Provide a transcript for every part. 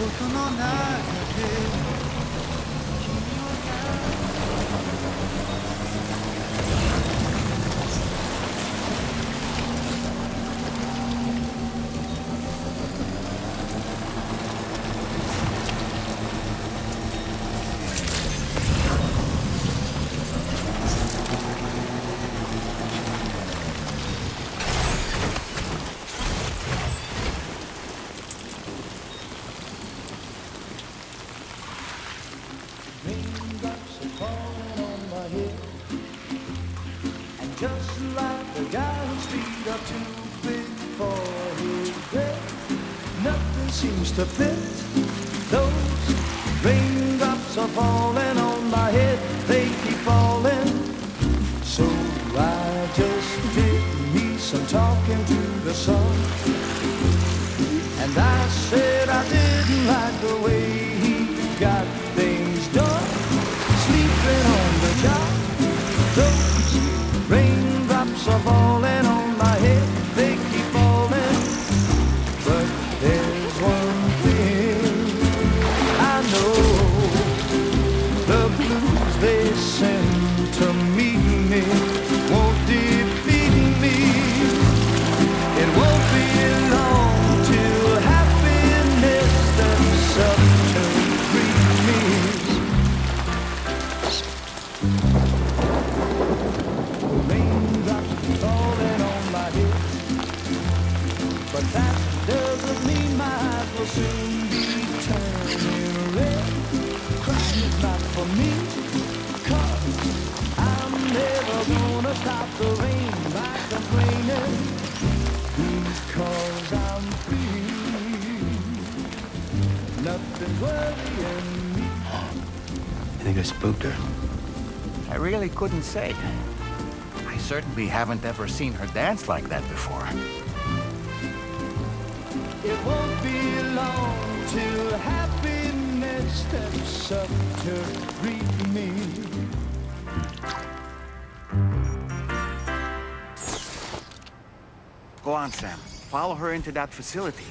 音の中で Raindrops are falling on my head, and just like the guy whose feet are too big for his bed, nothing seems to fit. Those raindrops are falling on my head, they keep falling. So I just did me some talking to the sun, and I said I didn't like the way he got things done. Sleeping on the job, those raindrops are falling on my head, they keep falling. But there's one thing I know, the blues they send to meet me won't defeat me. It won't be long till happiness steps up to greet me. Raindrops falling on my head, but that doesn't mean my eyes will soon be turning red. Crying is not for me, 'cause I'm never gonna stop the rain by complaining, because I'm free. Nothing's worrying me. I think I spooked her. I really couldn't say. I certainly haven't ever seen her dance like that before. It won't be long till happiness steps up to greet me. Go on, Sam. Follow her into that facility.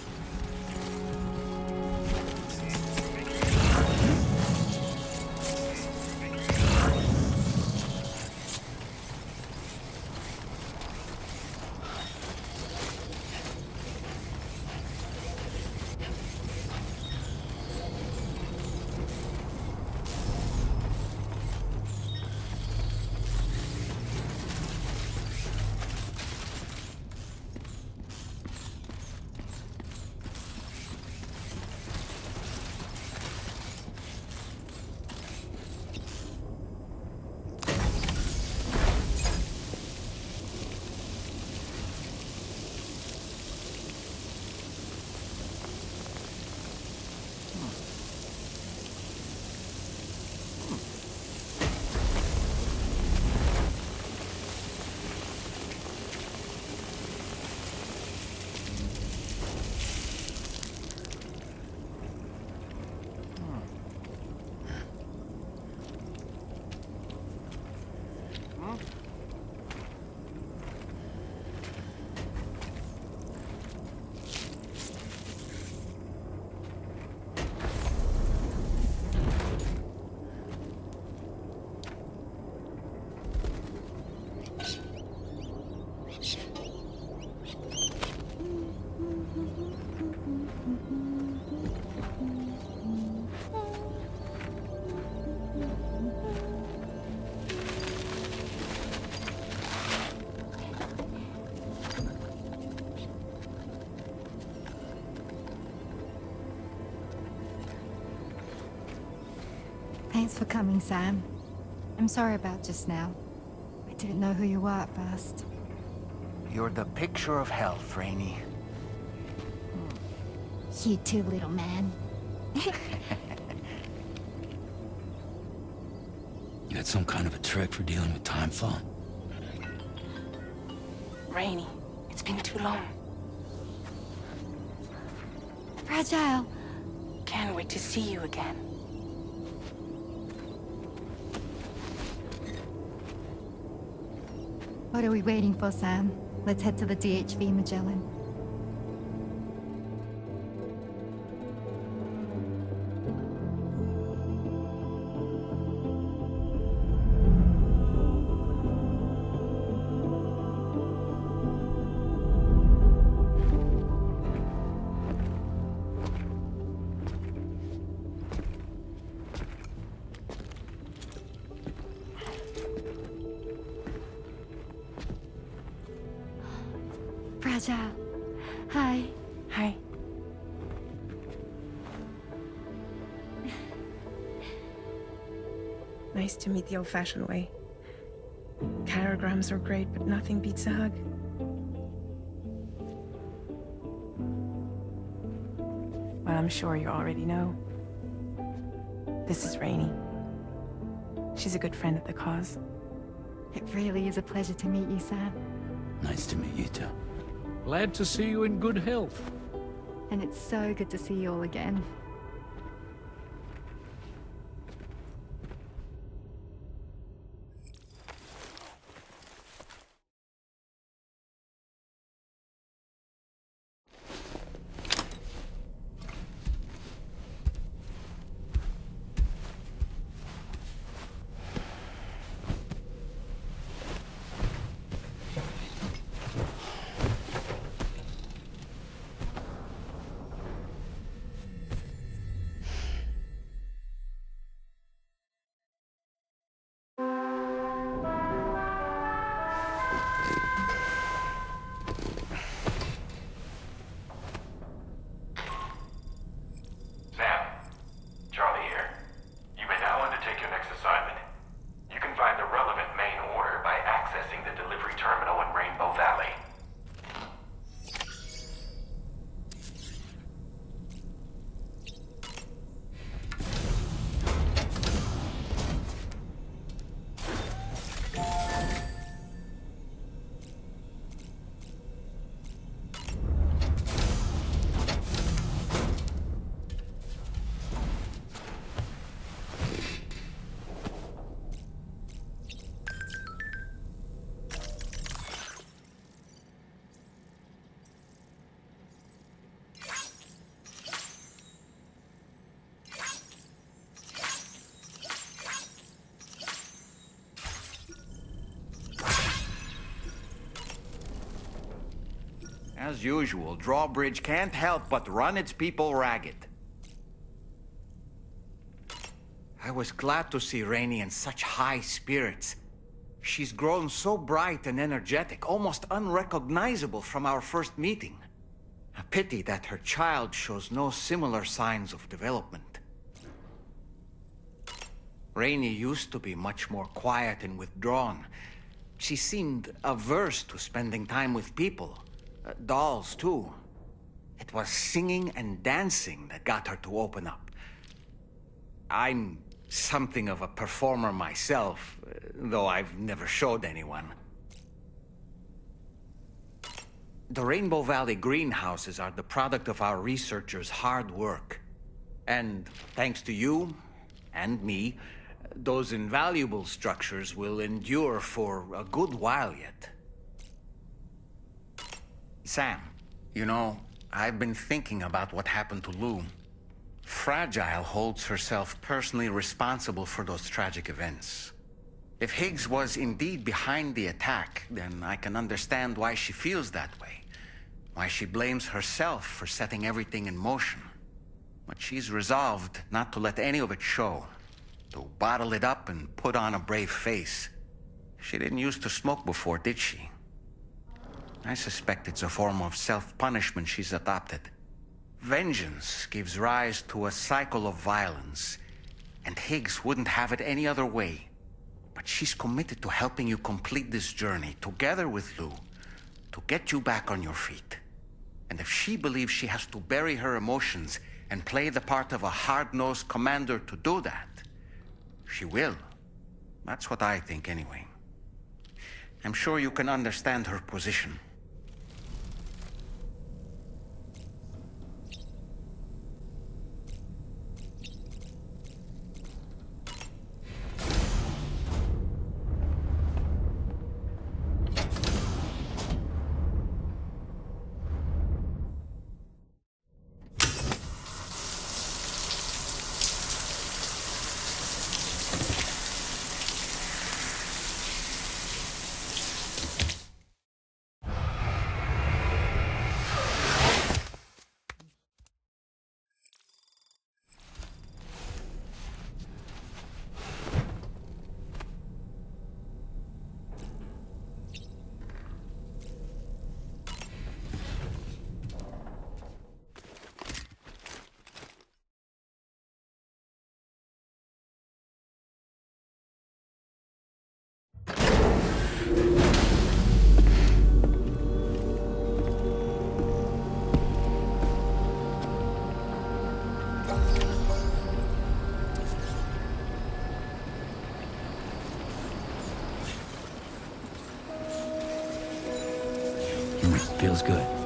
Thanks for coming, Sam. I'm sorry about just now. I didn't know who you were at first. You're the picture of health, Rainey. You too, little man. You had some kind of a trick for dealing with time fall? Rainey, it's been too long. Fragile. Can't wait to see you again. What are we waiting for, Sam? Let's head to the DHV Magellan. Raja. Hi. Hi. Nice to meet the old-fashioned way. Caragrams are great, but nothing beats a hug. Well, I'm sure you already know. This is Rainey. She's a good friend of the cause. It really is a pleasure to meet you, Sam. Nice to meet you too. Glad to see you in good health. And it's so good to see you all again. Sam, Charlie here. You may now undertake your next assignment. You can find the relevant main order by accessing the delivery terminal in Rainbow Valley. As usual, Drawbridge can't help but run its people ragged. I was glad to see Rainey in such high spirits. She's grown so bright and energetic, almost unrecognizable from our first meeting. A pity that her child shows no similar signs of development. Rainey used to be much more quiet and withdrawn. She seemed averse to spending time with people. Dolls, too. It was singing and dancing that got her to open up. I'm something of a performer myself, though I've never showed anyone. The Rainbow Valley greenhouses are the product of our researchers' hard work. And thanks to you and me, those invaluable structures will endure for a good while yet. Sam, you know, I've been thinking about what happened to Lou. Fragile holds herself personally responsible for those tragic events. If Higgs was indeed behind the attack, then I can understand why she feels that way. Why she blames herself for setting everything in motion. But she's resolved not to let any of it show. To bottle it up and put on a brave face. She didn't used to smoke before, did she? I suspect it's a form of self-punishment she's adopted. Vengeance gives rise to a cycle of violence, and Higgs wouldn't have it any other way. But she's committed to helping you complete this journey, together with Lou, to get you back on your feet. And if she believes she has to bury her emotions and play the part of a hard-nosed commander to do that, she will. That's what I think, anyway. I'm sure you can understand her position. feels good.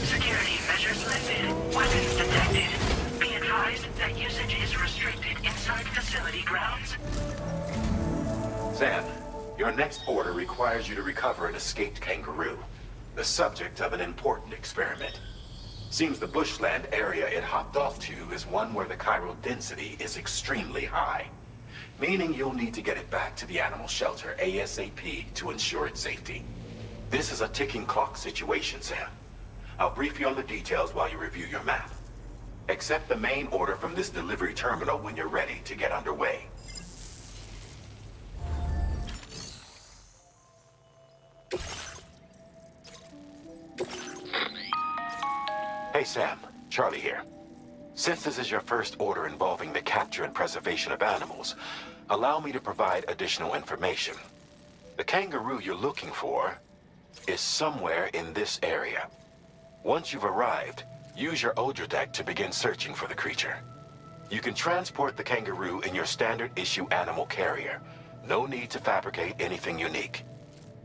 Security measures lifted. Weapons detected. Be advised that usage is restricted inside facility grounds. Sam, your next order requires you to recover an escaped kangaroo, the subject of an important experiment. Seems the bushland area it hopped off to is one where the chiral density is extremely high, meaning you'll need to get it back to the animal shelter ASAP to ensure its safety. This is a ticking clock situation, Sam. I'll brief you on the details while you review your map. Accept the main order from this delivery terminal when you're ready to get underway. Hey Sam, Charlie here. Since this is your first order involving the capture and preservation of animals, allow me to provide additional information. The kangaroo you're looking for is somewhere in this area. Once you've arrived, use your Odra deck to begin searching for the creature. You can transport the kangaroo in your standard issue animal carrier. No need to fabricate anything unique.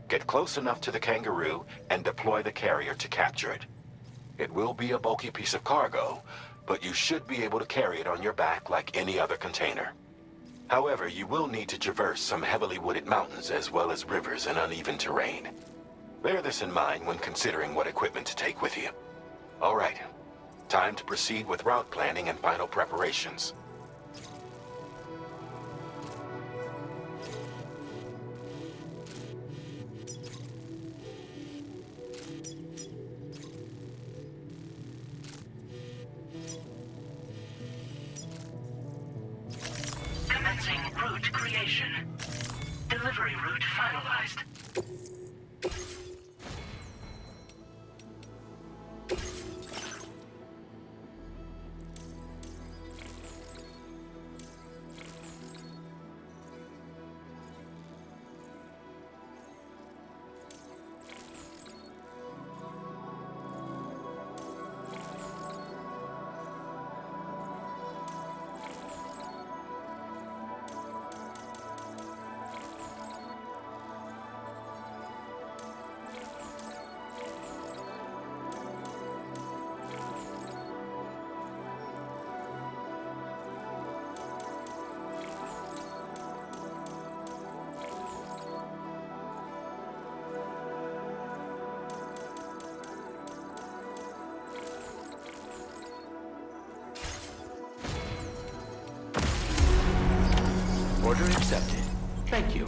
Get close enough to the kangaroo and deploy the carrier to capture it. It will be a bulky piece of cargo, but you should be able to carry it on your back like any other container. However, you will need to traverse some heavily wooded mountains as well as rivers and uneven terrain. Bear this in mind when considering what equipment to take with you. All right, time to proceed with route planning and final preparations. Commencing route creation. Delivery route finalized. Order accepted. Thank you.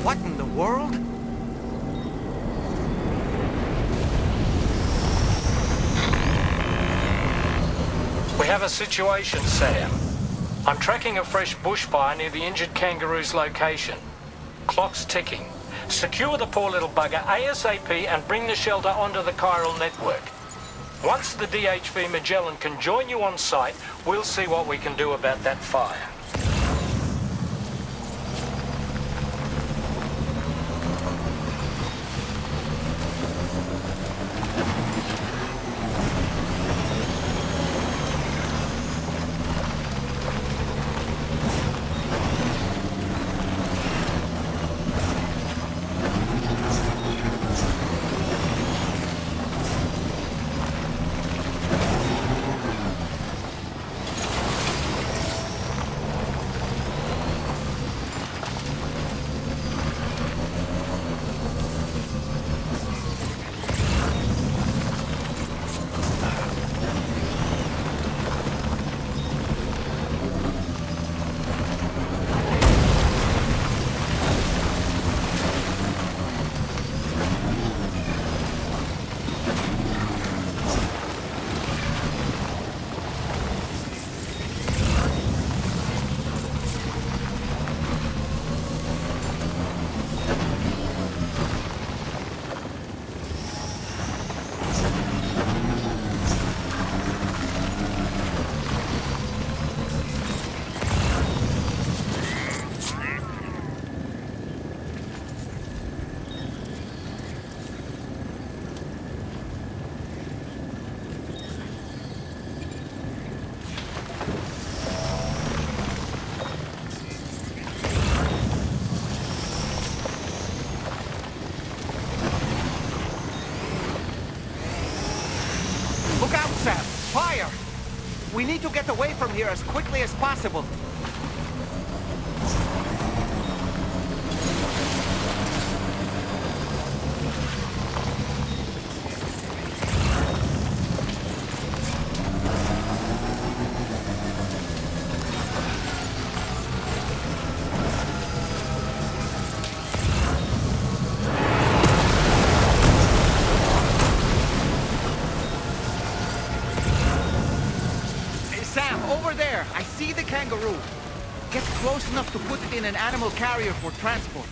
What in the world? We have a situation, Sam. I'm tracking a fresh bushfire near the injured kangaroo's location. Clock's ticking. Secure the poor little bugger ASAP and bring the shelter onto the chiral network. Once the DHV Magellan can join you on site, we'll see what we can do about that fire. Sam! Fire! We need to get away from here as quickly as possible. Sam, over there! I see the kangaroo! Get close enough to put it in an animal carrier for transport.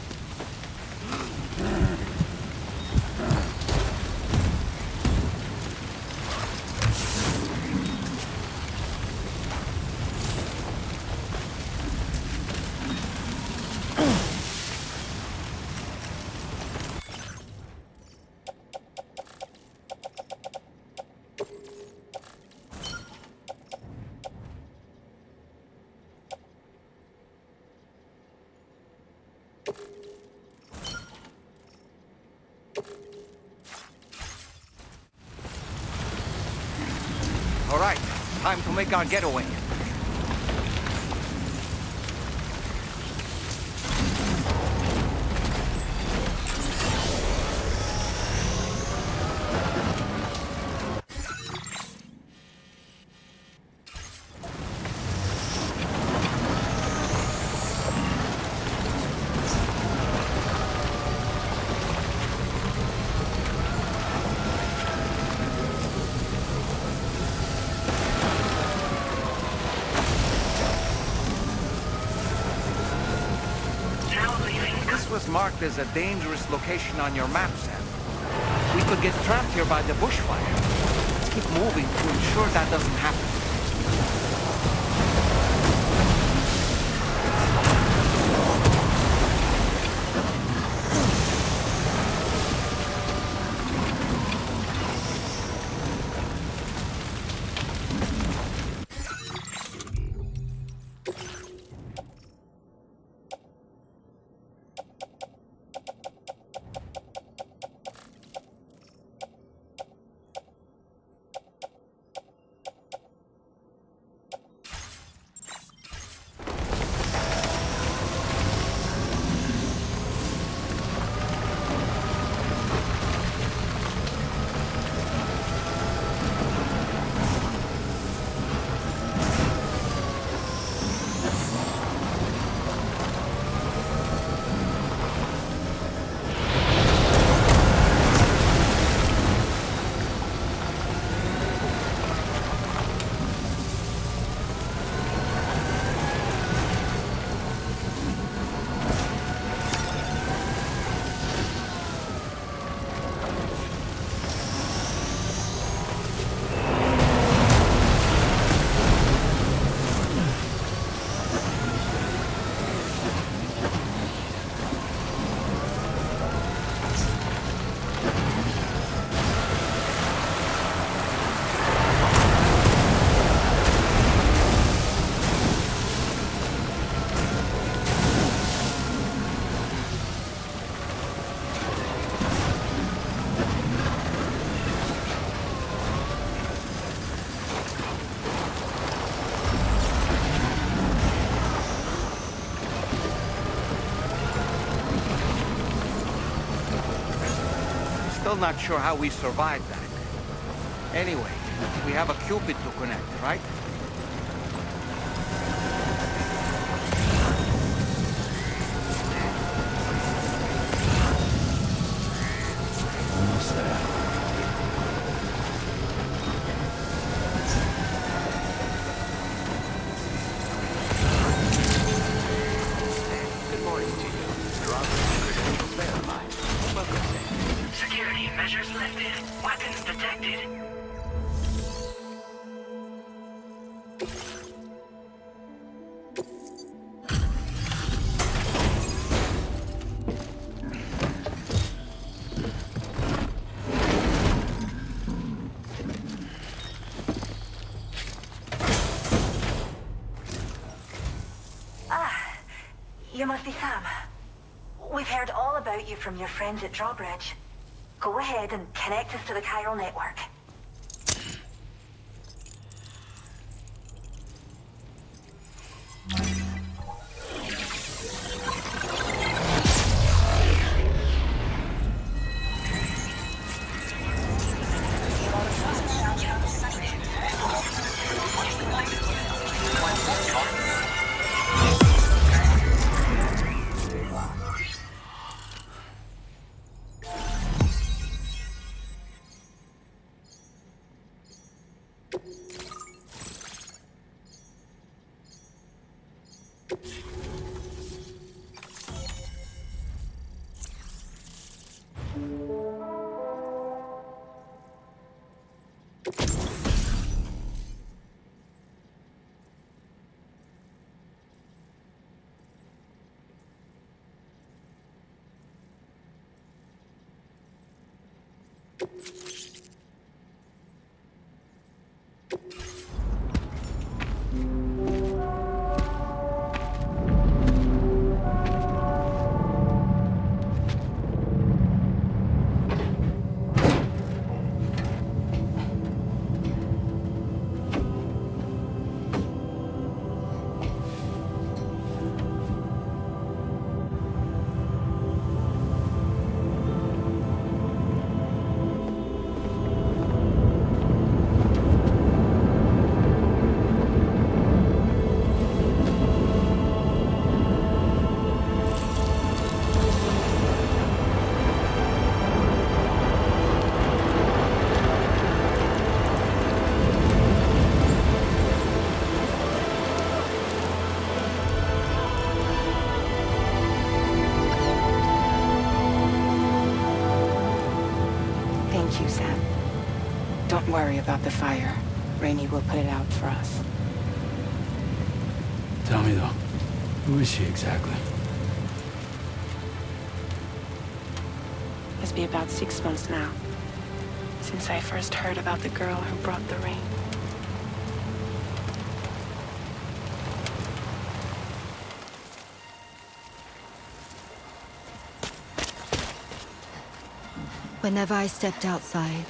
All right, time to make our getaway. This was marked as a dangerous location on your map, Sam. We could get trapped here by the bushfire. Let's keep moving to ensure that doesn't happen. Still not sure how we survived that. Anyway, we have a Cupid to connect, right? Almost there. Good morning to you. Your operating credentials verified. Welcome, Sam. Security measures lifted. Weapons detected. You must be Sam. We've heard all about you from your friends at Drawbridge. Go ahead and connect us to the chiral network. Thank you, Sam. Don't worry about the fire. Rainey will put it out for us. Tell me though, who is she exactly? It's been about 6 months now, since I first heard about the girl who brought the rain. Whenever I stepped outside,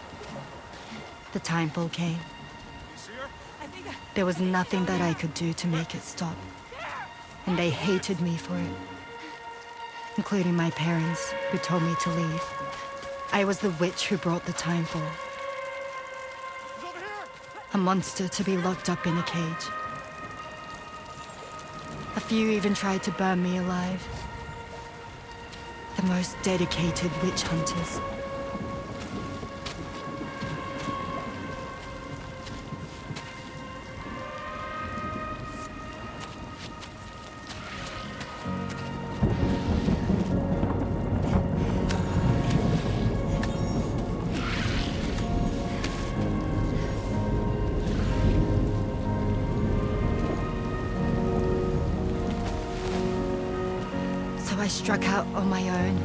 the time fall came. There was nothing that I could do to make it stop. And they hated me for it. Including my parents, who told me to leave. I was the witch who brought the time fall. A monster to be locked up in a cage. A few even tried to burn me alive. The most dedicated witch hunters. I struck out on my own.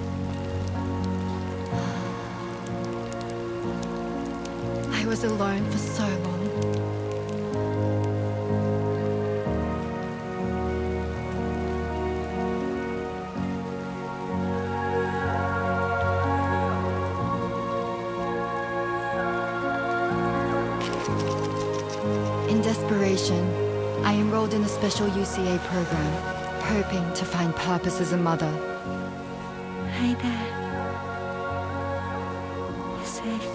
I was alone for so long. In desperation, I enrolled in a special UCA program. Hoping to find purpose as a mother. Hi there. You're safe.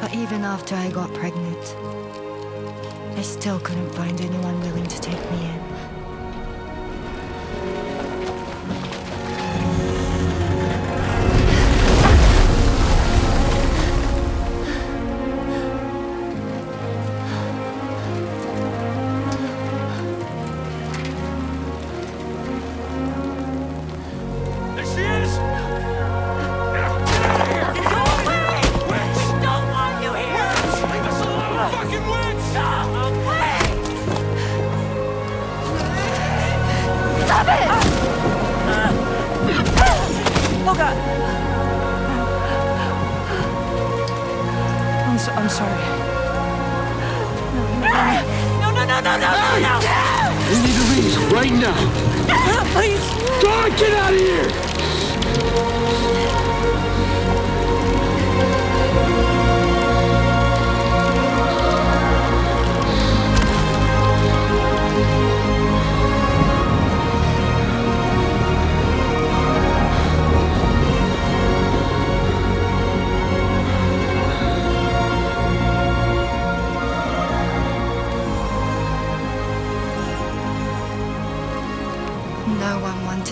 But even after I got pregnant, I still couldn't find anyone willing to take me in. I'm sorry. No! We need to leave right now. Please. God, get out of here!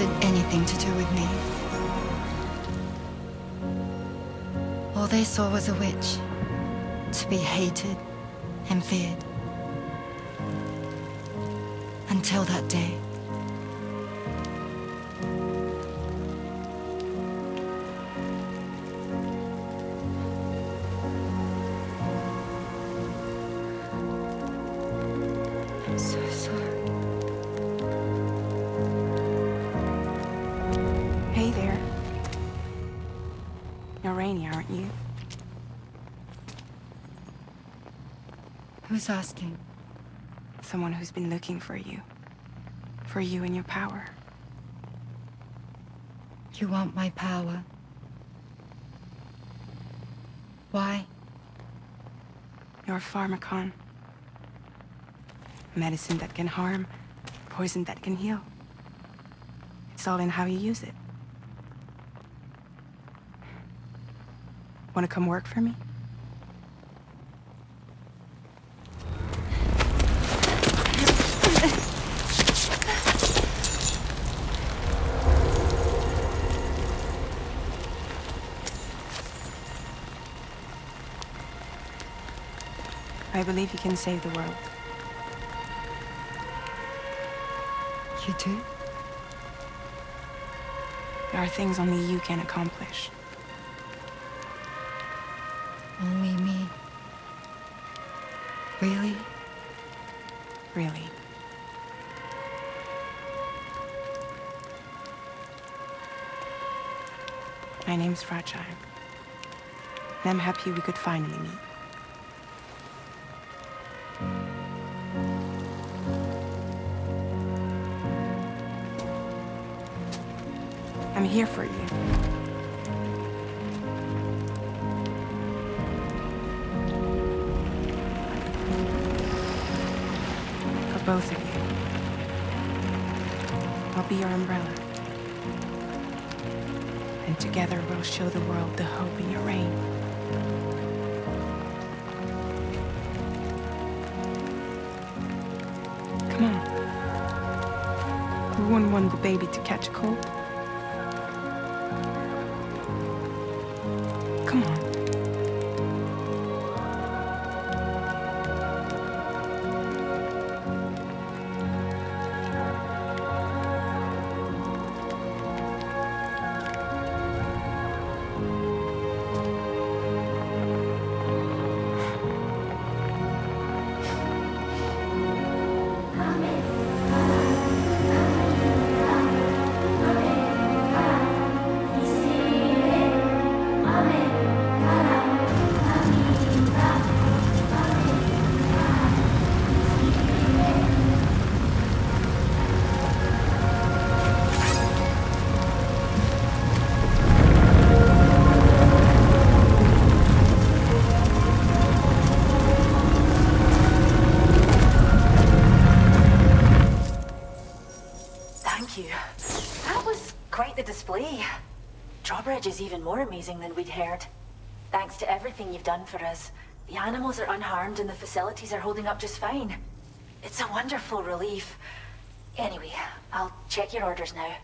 wanted anything to do with me. All they saw was a witch, to be hated and feared. Until that day. I'm so sorry. Hey there. You're Rainey, aren't you? Who's asking? Someone who's been looking for you. For you and your power. You want my power? Why? You're a pharmacon. Medicine that can harm, poison that can heal. It's all in how you use it. Want to come work for me? I believe you can save the world. You do? There are things only you can accomplish. Only me. Really? Really. My name's Fragile. And I'm happy we could finally meet. I'm here for you. For both of you. I'll be your umbrella. And together we'll show the world the hope in your reign. Come on. We wouldn't want the baby to catch a cold. Come on. Drawbridge is even more amazing than we'd heard. Thanks to everything you've done for us, the animals are unharmed and the facilities are holding up just fine. It's a wonderful relief. Anyway, I'll check your orders now.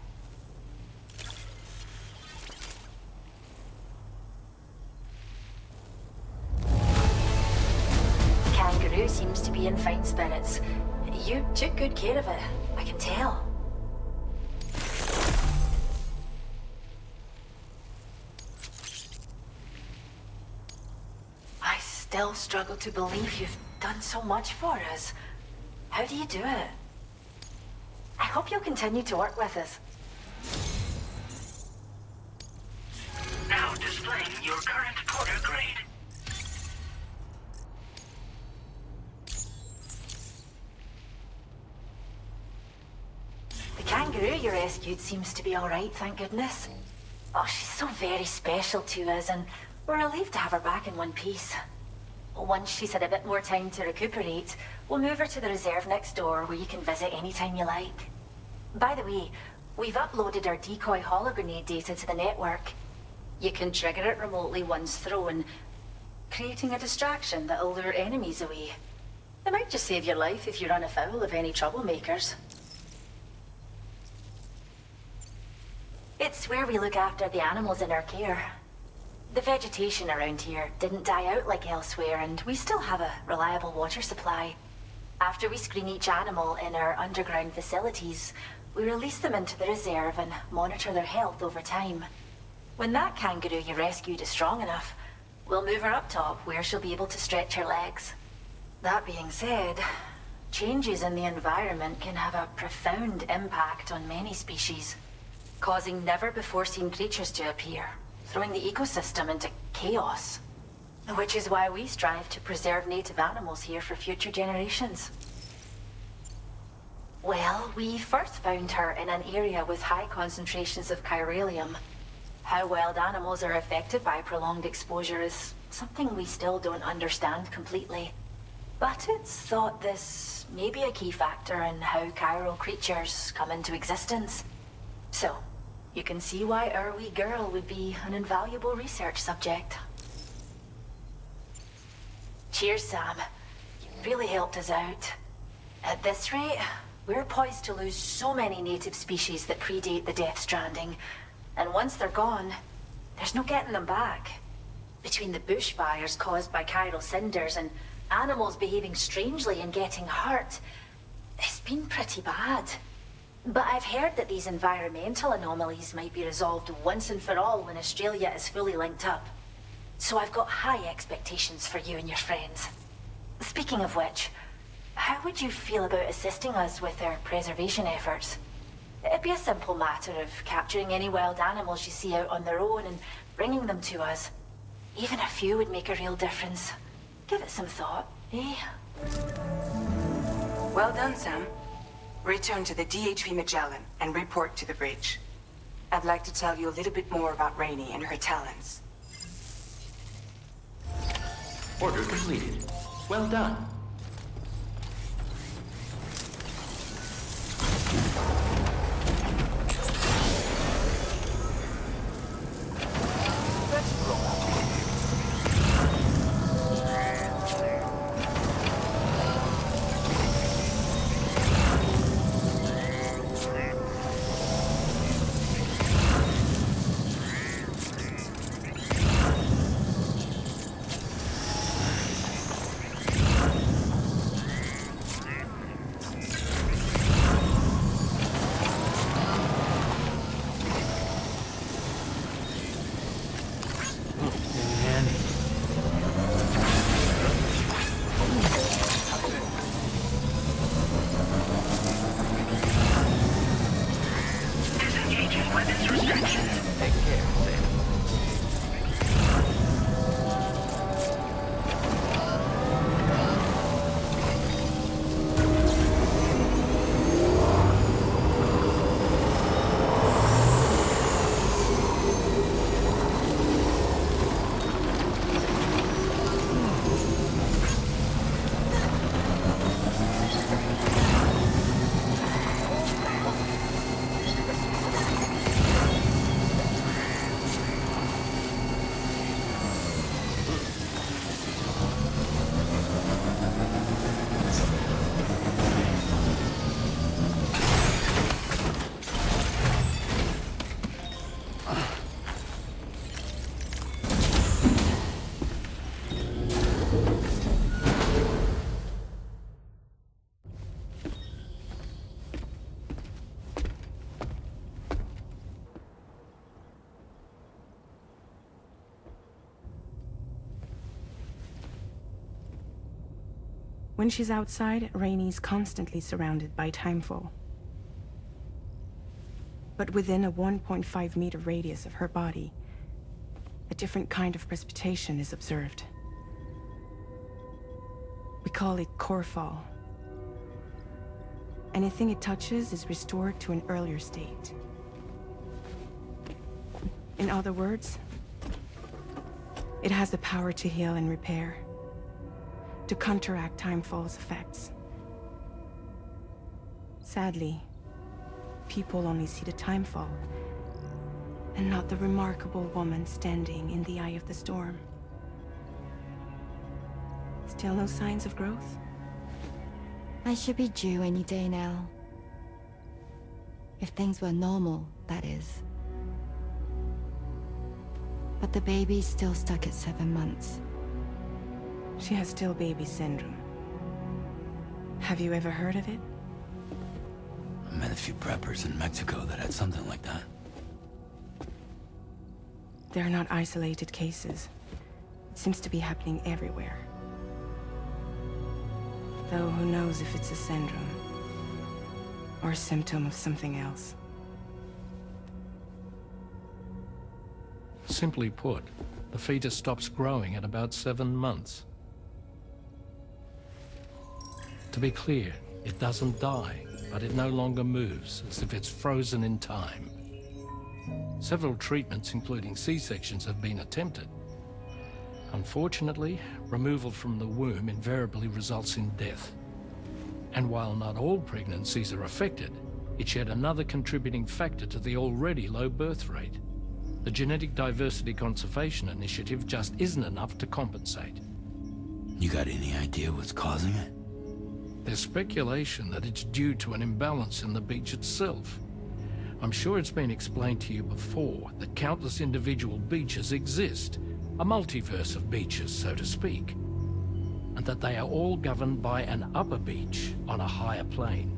The kangaroo seems to be in fine spirits. You took good care of it, I can tell. I still struggle to believe you've done so much for us. How do you do it? I hope you'll continue to work with us. Now displaying your current porter grade. The kangaroo you rescued seems to be all right, thank goodness. Oh, she's so very special to us, and we're relieved to have her back in one piece. Once she's had a bit more time to recuperate, we'll move her to the reserve next door where you can visit anytime you like. By the way, we've uploaded our decoy hologrenade data to the network. You can trigger it remotely once thrown, creating a distraction that'll lure enemies away. It might just save your life if you run afoul of any troublemakers. It's where we look after the animals in our care. The vegetation around here didn't die out like elsewhere, and we still have a reliable water supply. After we screen each animal in our underground facilities, we release them into the reserve and monitor their health over time. When that kangaroo you rescued is strong enough, we'll move her up top where she'll be able to stretch her legs. That being said, changes in the environment can have a profound impact on many species, causing never-before-seen creatures to appear, throwing the ecosystem into chaos. Which is why we strive to preserve native animals here for future generations. Well, we first found her in an area with high concentrations of chiralium. How wild animals are affected by prolonged exposure is something we still don't understand completely. But it's thought this may be a key factor in how chiral creatures come into existence. So, you can see why our wee girl would be an invaluable research subject. Cheers, Sam. You really helped us out. At this rate, we're poised to lose so many native species that predate the Death Stranding. And once they're gone, there's no getting them back. Between the bushfires caused by chiral cinders and animals behaving strangely and getting hurt, it's been pretty bad. But I've heard that these environmental anomalies might be resolved once and for all when Australia is fully linked up. So I've got high expectations for you and your friends. Speaking of which, how would you feel about assisting us with our preservation efforts? It'd be a simple matter of capturing any wild animals you see out on their own and bringing them to us. Even a few would make a real difference. Give it some thought, eh? Well done, Sam. Return to the DHV Magellan and report to the bridge. I'd like to tell you a little bit more about Rainey and her talents. Order completed. Well done. When she's outside, Rainey's constantly surrounded by timefall. But within a 1.5-meter radius of her body, a different kind of precipitation is observed. We call it core fall. Anything it touches is restored to an earlier state. In other words, it has the power to heal and repair, to counteract timefall's effects. Sadly, people only see the timefall, and not the remarkable woman standing in the eye of the storm. Still no signs of growth? I should be due any day now. If things were normal, that is. But the baby's still stuck at 7 months. She has still baby syndrome. Have you ever heard of it? I met a few preppers in Mexico that had something like that. They're not isolated cases. It seems to be happening everywhere. Though who knows if it's a syndrome or a symptom of something else. Simply put, the fetus stops growing at about 7 months. To be clear, it doesn't die, but it no longer moves, as if it's frozen in time. Several treatments, including C-sections, have been attempted. Unfortunately, removal from the womb invariably results in death. And while not all pregnancies are affected, it's yet another contributing factor to the already low birth rate. The Genetic Diversity Conservation Initiative just isn't enough to compensate. You got any idea what's causing it? There's speculation that it's due to an imbalance in the beach itself. I'm sure it's been explained to you before that countless individual beaches exist, a multiverse of beaches, so to speak, and that they are all governed by an upper beach on a higher plane.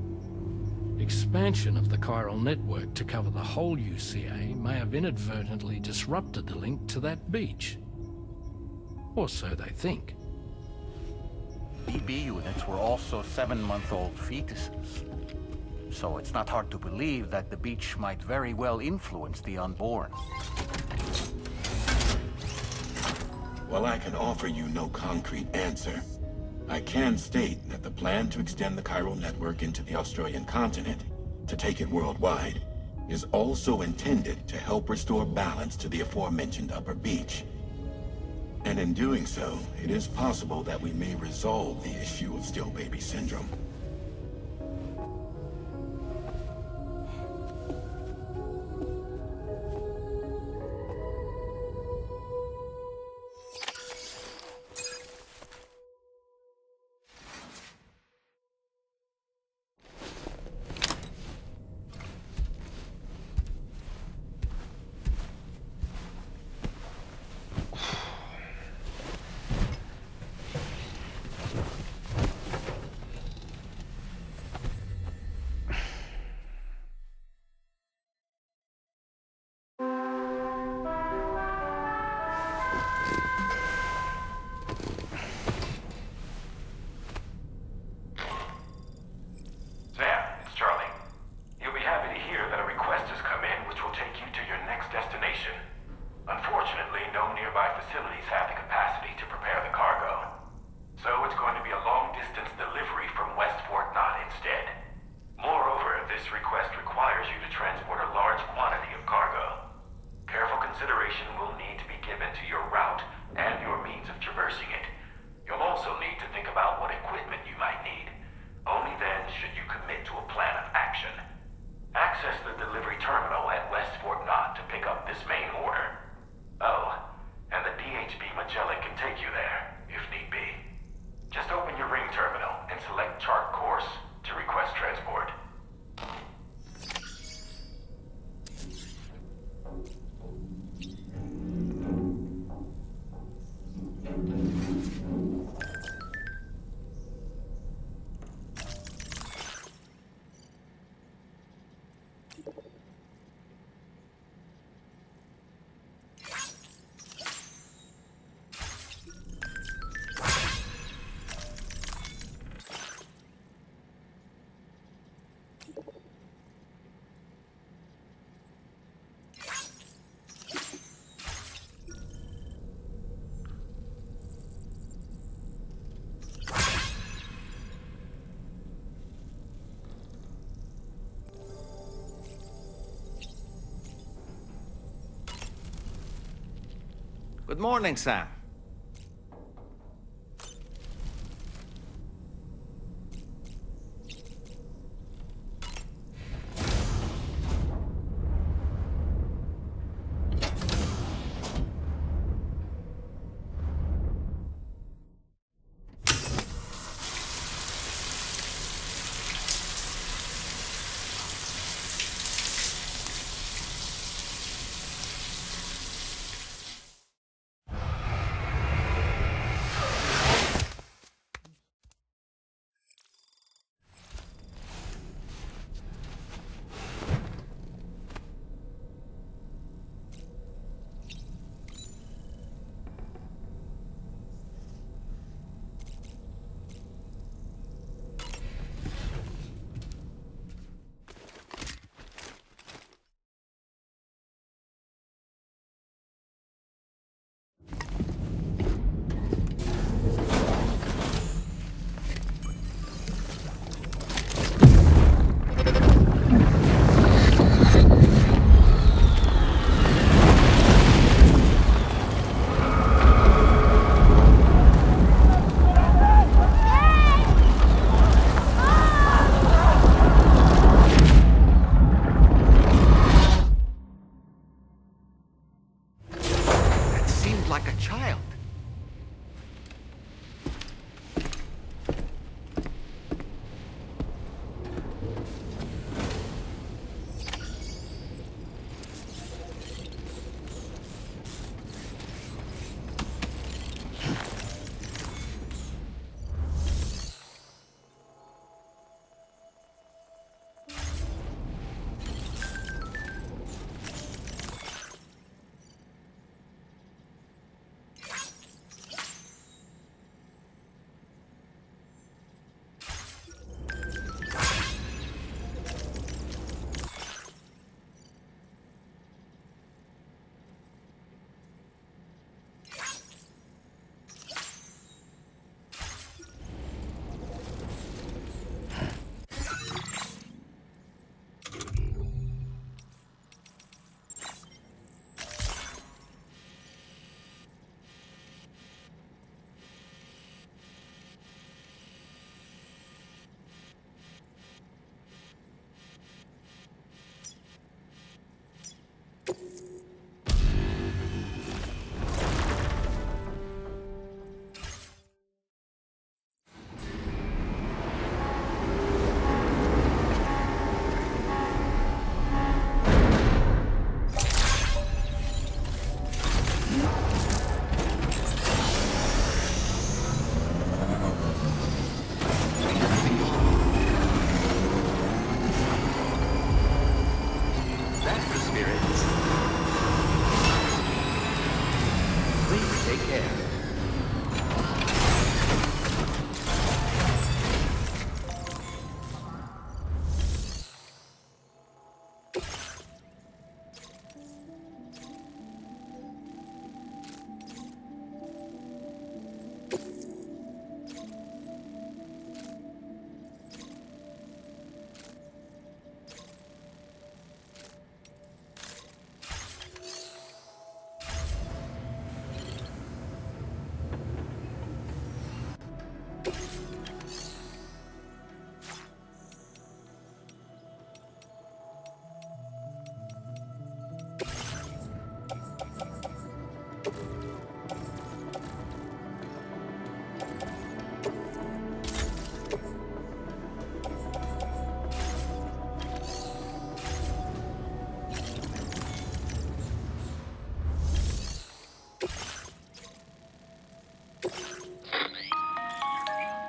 Expansion of the chiral network to cover the whole UCA may have inadvertently disrupted the link to that beach. Or so they think. BB units were also 7-month-old fetuses. So it's not hard to believe that the beach might very well influence the unborn. While I can offer you no concrete answer, I can state that the plan to extend the chiral network into the Australian continent, to take it worldwide, is also intended to help restore balance to the aforementioned upper beach. And in doing so, it is possible that we may resolve the issue of still baby syndrome. Good morning, Sam. like a child.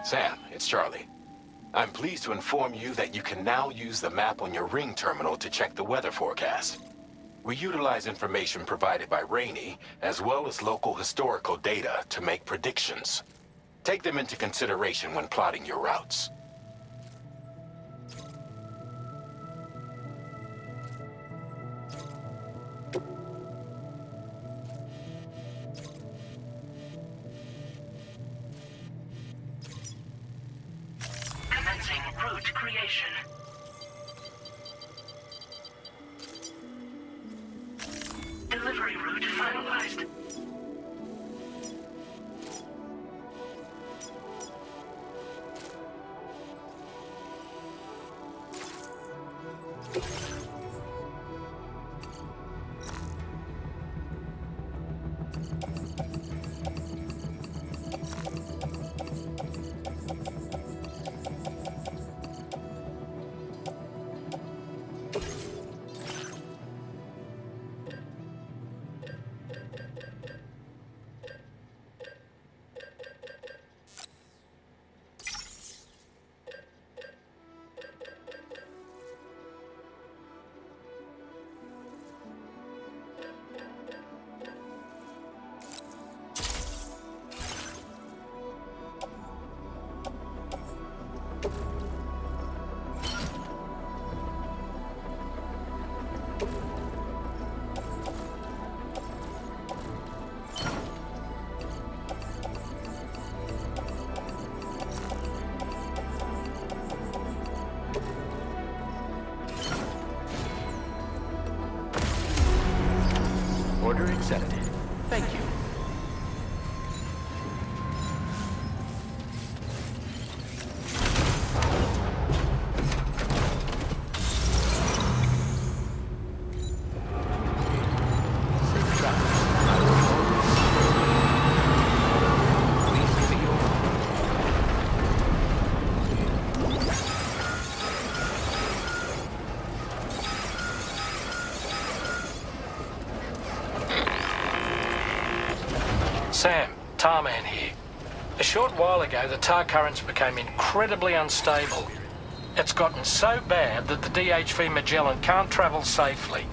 Sam, it's Charlie. I'm pleased to inform you that you can now use the map on your ring terminal to check the weather forecast. We utilize information provided by Rainey, as well as local historical data, to make predictions. Take them into consideration when plotting your routes. Commencing route creation. Delivery route finalized. Sam, Tarman here. A short while ago, the tar currents became incredibly unstable. It's gotten so bad that the DHV Magellan can't travel safely.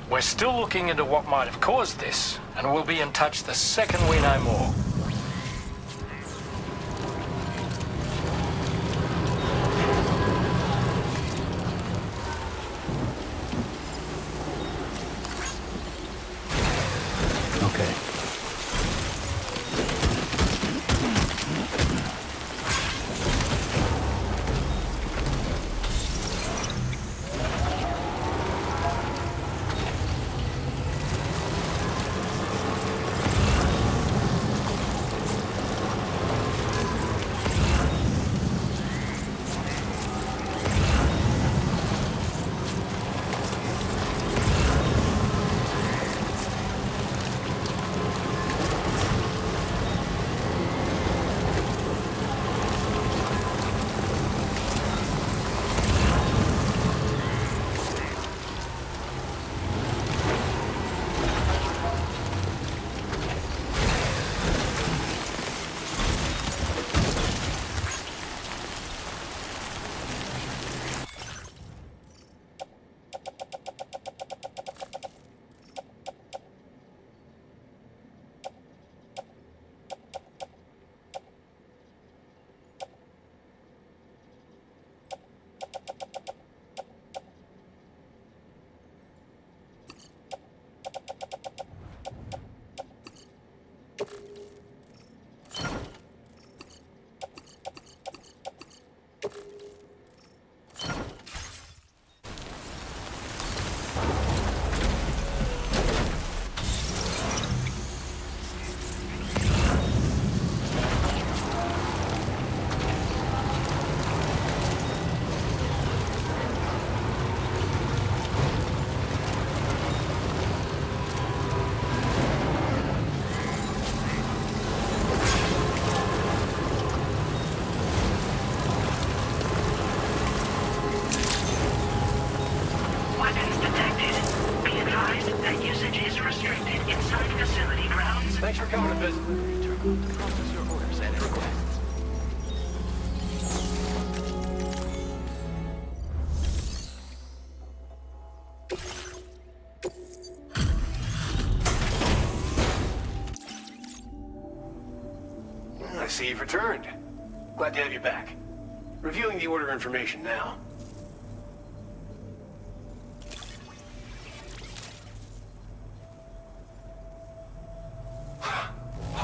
We're still looking into what might have caused this, and we'll be in touch the second we know more. Okay. Weapons detected. Be advised that usage is restricted inside facility grounds. Thanks for coming to visit. Return on to process your orders and requests. I see you've returned. Glad to have you back. Reviewing the order information now.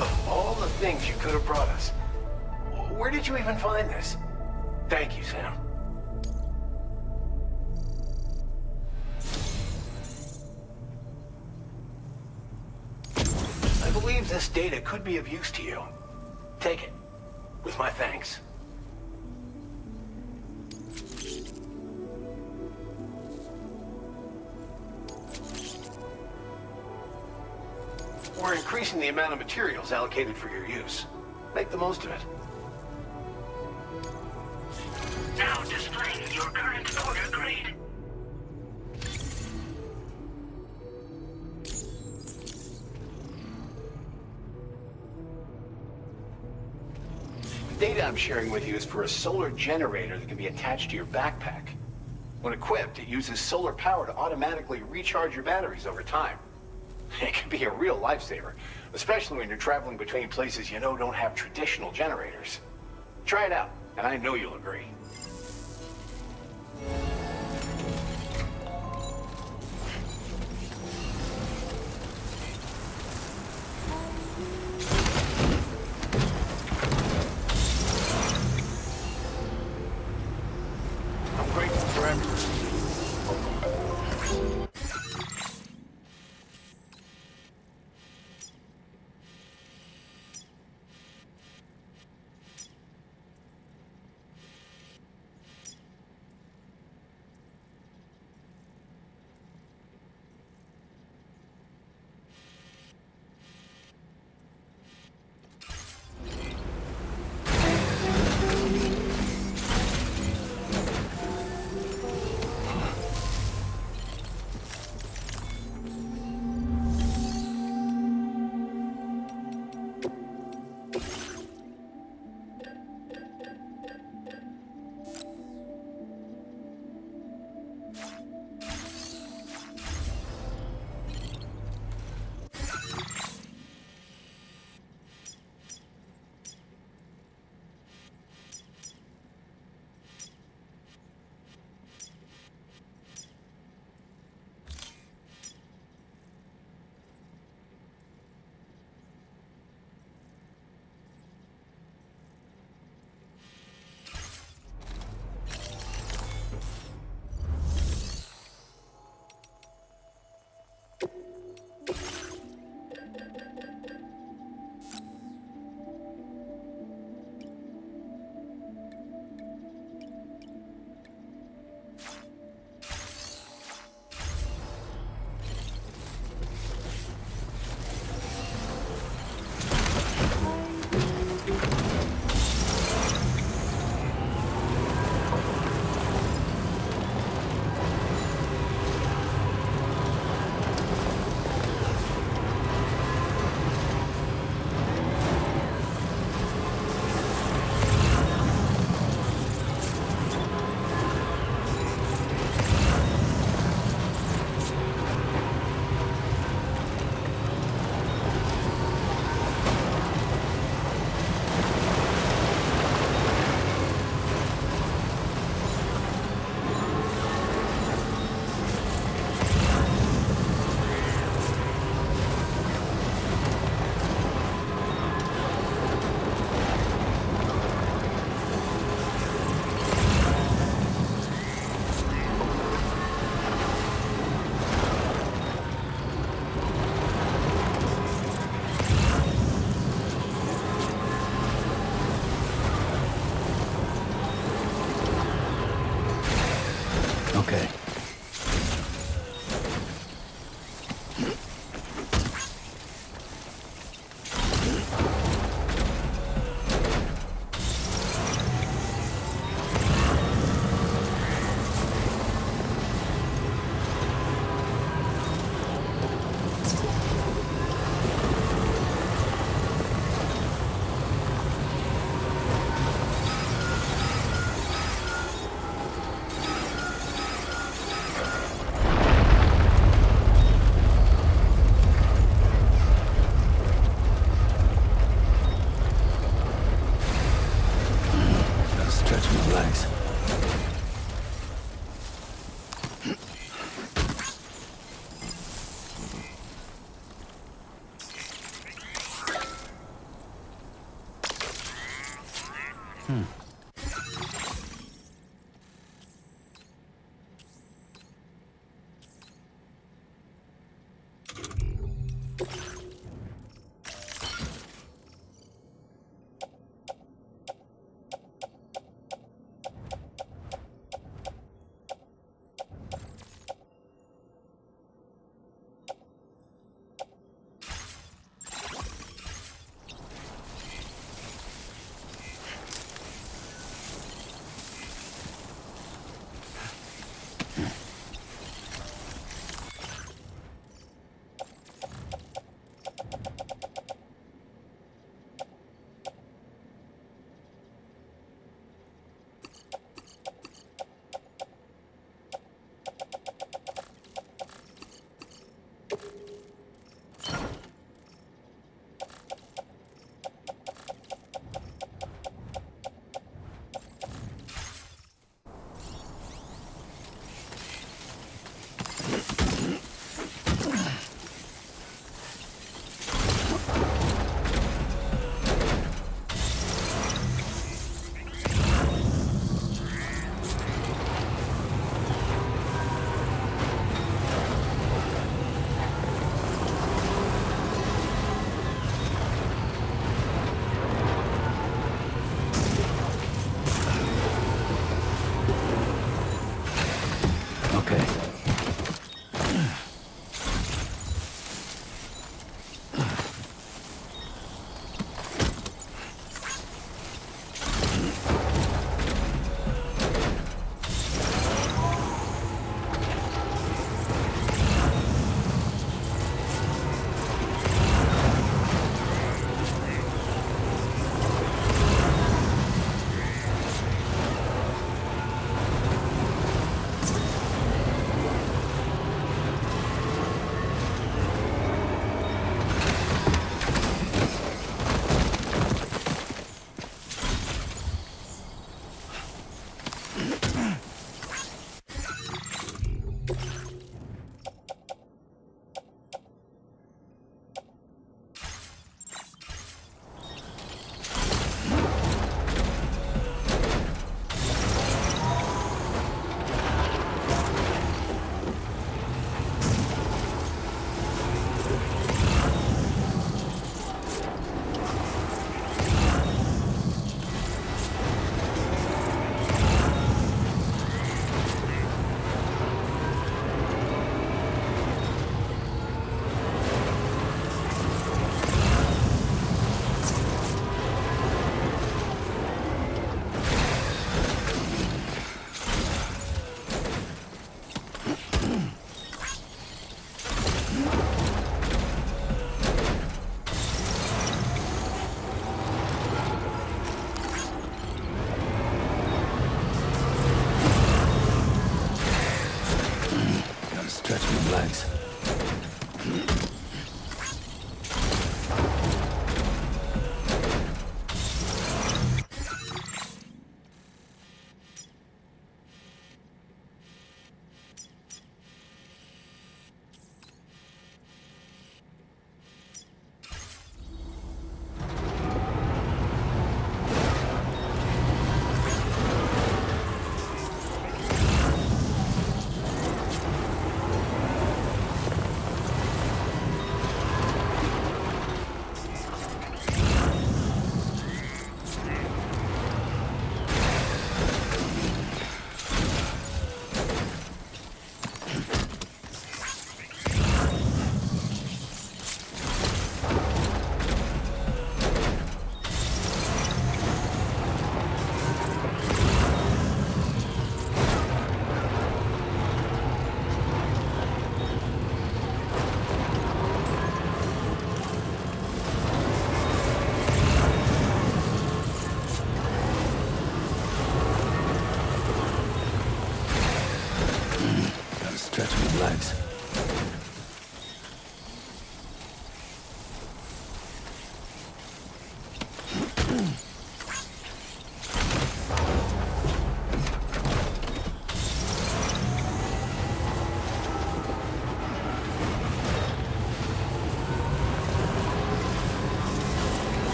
Of all the things you could have brought us, where did you even find this? Thank you, Sam. I believe this data could be of use to you. Take it, with my thanks. We're increasing the amount of materials allocated for your use. Make the most of it. Now displaying your current order grade. The data I'm sharing with you is for a solar generator that can be attached to your backpack. When equipped, it uses solar power to automatically recharge your batteries over time. It can be a real lifesaver, especially when you're traveling between places you know don't have traditional generators. Try it out, and I know you'll agree. I'm grateful for everything.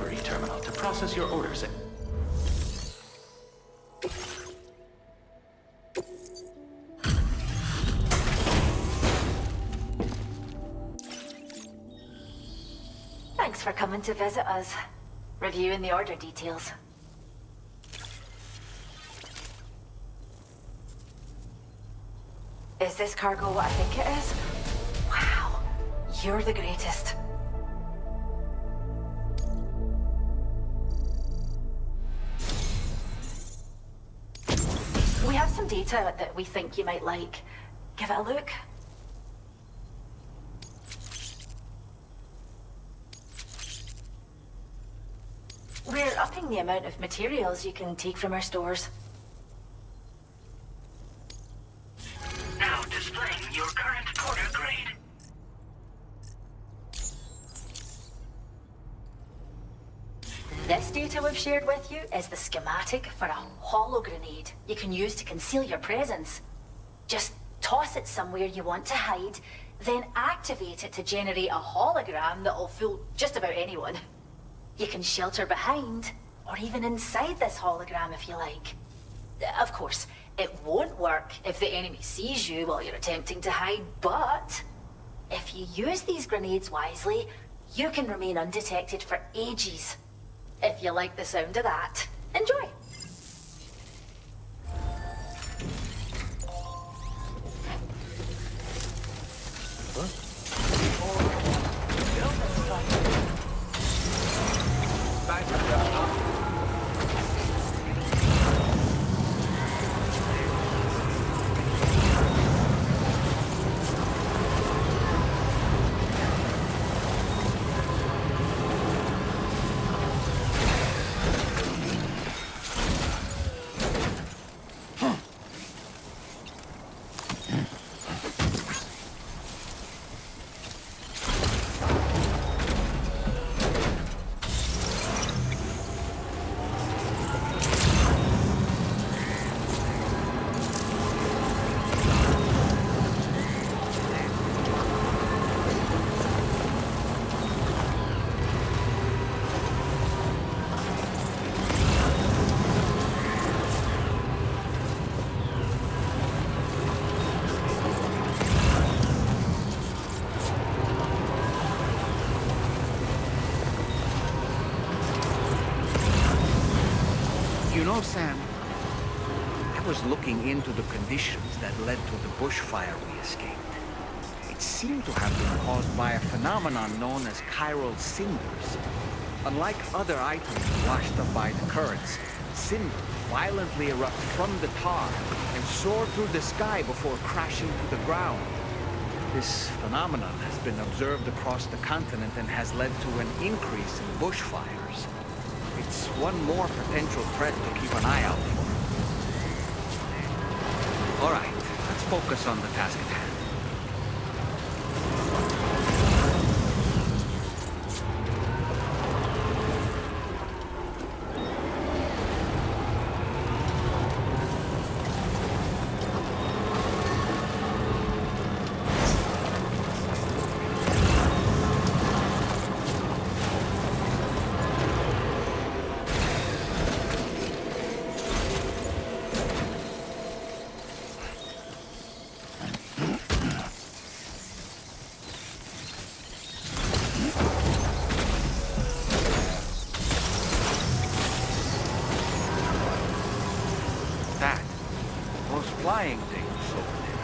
delivery terminal to process your orders. Thanks for coming to visit us. Reviewing the order details. Is this cargo what I think it is? Wow, you're the greatest. We have some data that we think you might like. Give it a look. We're upping the amount of materials you can take from our stores. Now displaying your current order grade. This data we've shared with you is the schematic for a holo grenade you can use to conceal your presence. Just toss it somewhere you want to hide, then activate it to generate a hologram that'll fool just about anyone. You can shelter behind, or even inside this hologram if you like. Of course, it won't work if the enemy sees you while you're attempting to hide, but if you use these grenades wisely, you can remain undetected for ages. If you like the sound of that, enjoy. You know, Sam, I was looking into the conditions that led to the bushfire we escaped. It seemed to have been caused by a phenomenon known as chiral cinders. Unlike other items washed up by the currents, cinders violently erupt from the tar and soar through the sky before crashing to the ground. This phenomenon has been observed across the continent and has led to an increase in bushfires. It's one more potential threat to keep an eye out for. All right, let's focus on the task at hand. Flying things over there.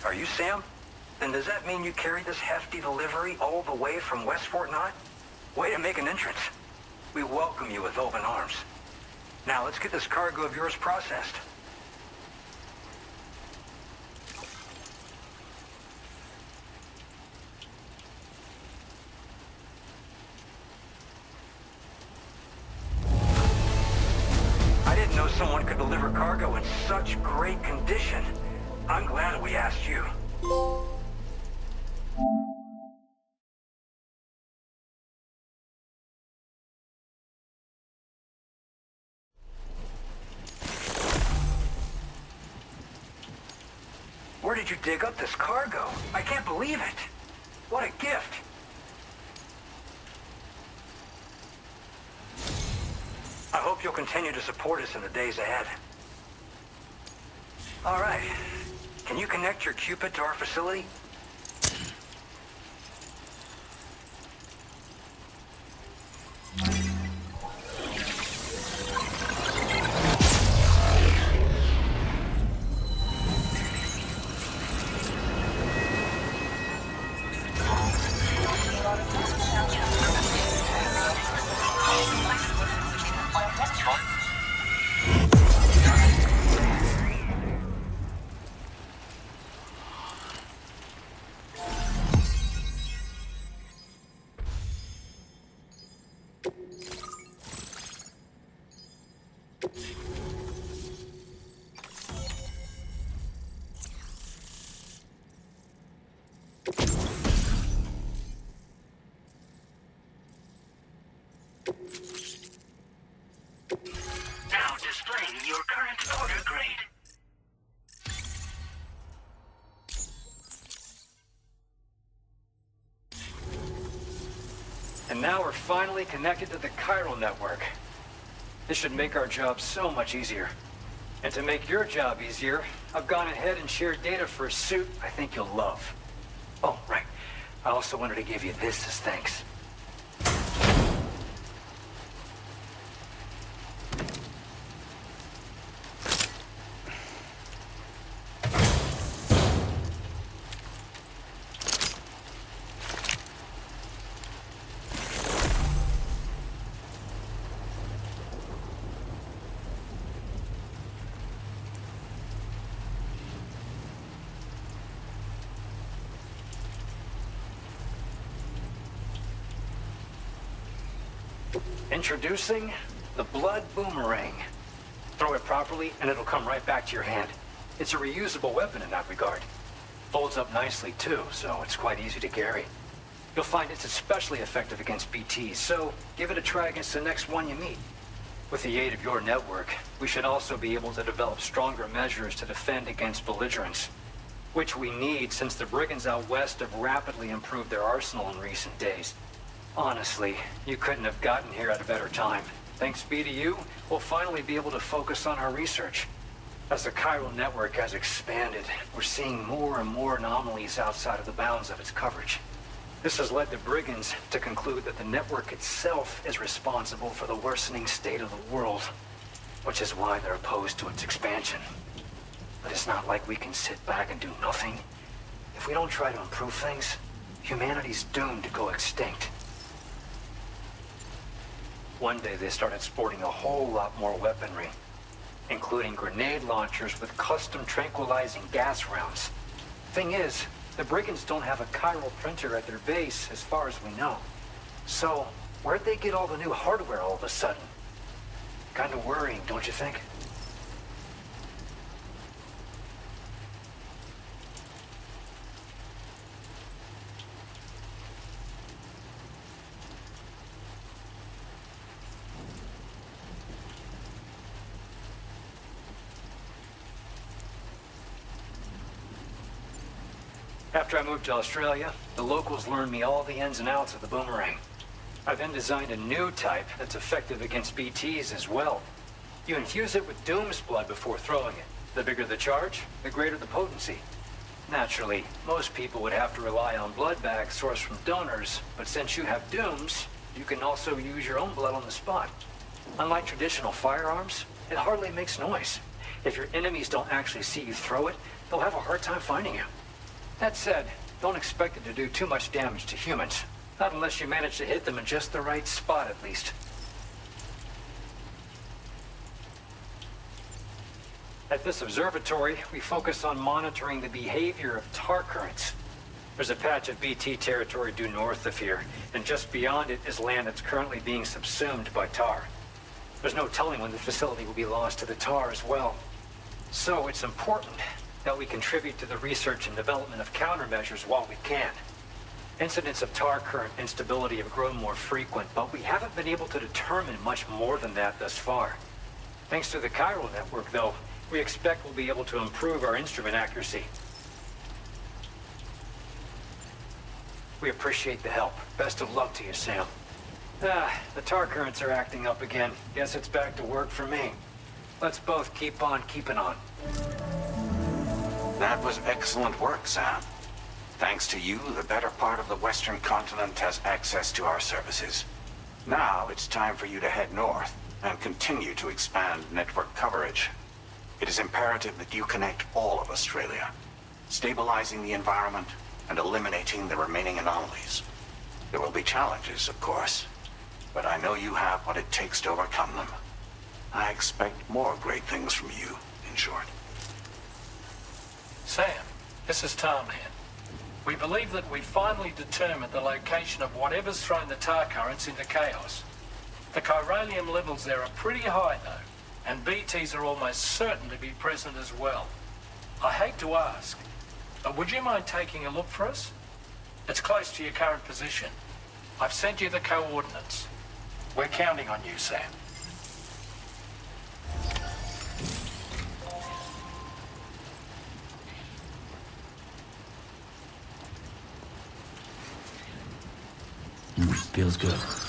Are you Sam? Then does that mean you carried this hefty delivery all the way from West Fort Knott? Way to make an entrance. We welcome you with open arms. Now let's get this cargo of yours processed. I didn't know someone could deliver cargo in such great condition. I'm glad we asked you. Where did you dig up this cargo? I can't believe it. What a gift. I hope you'll continue to support us in the days ahead. All right. Can you connect your Cupid to our facility? And now we're finally connected to the chiral network. This should make our job so much easier. And to make your job easier, I've gone ahead and shared data for a suit I think you'll love. Oh, right. I also wanted to give you this as thanks. Introducing the Blood Boomerang. Throw it properly and it'll come right back to your hand. It's a reusable weapon in that regard. Folds up nicely too, so it's quite easy to carry. You'll find it's especially effective against BTs, so give it a try against the next one you meet. With the aid of your network, we should also be able to develop stronger measures to defend against belligerents, which we need since the brigands out west have rapidly improved their arsenal in recent days. Honestly, you couldn't have gotten here at a better time. Thanks be to you, we'll finally be able to focus on our research. As the chiral network has expanded, we're seeing more and more anomalies outside of the bounds of its coverage. This has led the brigands to conclude that the network itself is responsible for the worsening state of the world, which is why they're opposed to its expansion. But it's not like we can sit back and do nothing. If we don't try to improve things, humanity's doomed to go extinct. One day they started sporting a whole lot more weaponry, including grenade launchers with custom tranquilizing gas rounds. Thing is, the brigands don't have a chiral printer at their base as far as we know. So, where'd they get all the new hardware all of a sudden? Kind of worrying, don't you think? After I moved to Australia, the locals learned me all the ins and outs of the boomerang. I then designed a new type that's effective against BTs as well. You infuse it with Doom's blood before throwing it. The bigger the charge, the greater the potency. Naturally, most people would have to rely on blood bags sourced from donors, but since you have Doom's, you can also use your own blood on the spot. Unlike traditional firearms, it hardly makes noise. If your enemies don't actually see you throw it, they'll have a hard time finding you. That said, don't expect it to do too much damage to humans. Not unless you manage to hit them in just the right spot, at least. At this observatory, we focus on monitoring the behavior of tar currents. There's a patch of BT territory due north of here, and just beyond it is land that's currently being subsumed by tar. There's no telling when the facility will be lost to the tar as well. So it's important that we contribute to the research and development of countermeasures while we can. Incidents of tar current instability have grown more frequent, but we haven't been able to determine much more than that thus far. Thanks to the chiral network, though, we expect we'll be able to improve our instrument accuracy. We appreciate the help. Best of luck to you, Sam. The tar currents are acting up again. Guess it's back to work for me. Let's both keep on keeping on. That was excellent work, Sam. Thanks to you, the better part of the Western continent has access to our services. Now it's time for you to head north and continue to expand network coverage. It is imperative that you connect all of Australia, stabilizing the environment and eliminating the remaining anomalies. There will be challenges, of course, but I know you have what it takes to overcome them. I expect more great things from you, in short. Sam, this is Tom here. We believe that we finally determined the location of whatever's thrown the tar currents into chaos. The chiralium levels there are pretty high, though, and BTs are almost certain to be present as well. I hate to ask, but would you mind taking a look for us? It's close to your current position. I've sent you the coordinates. We're counting on you, Sam. Feels good.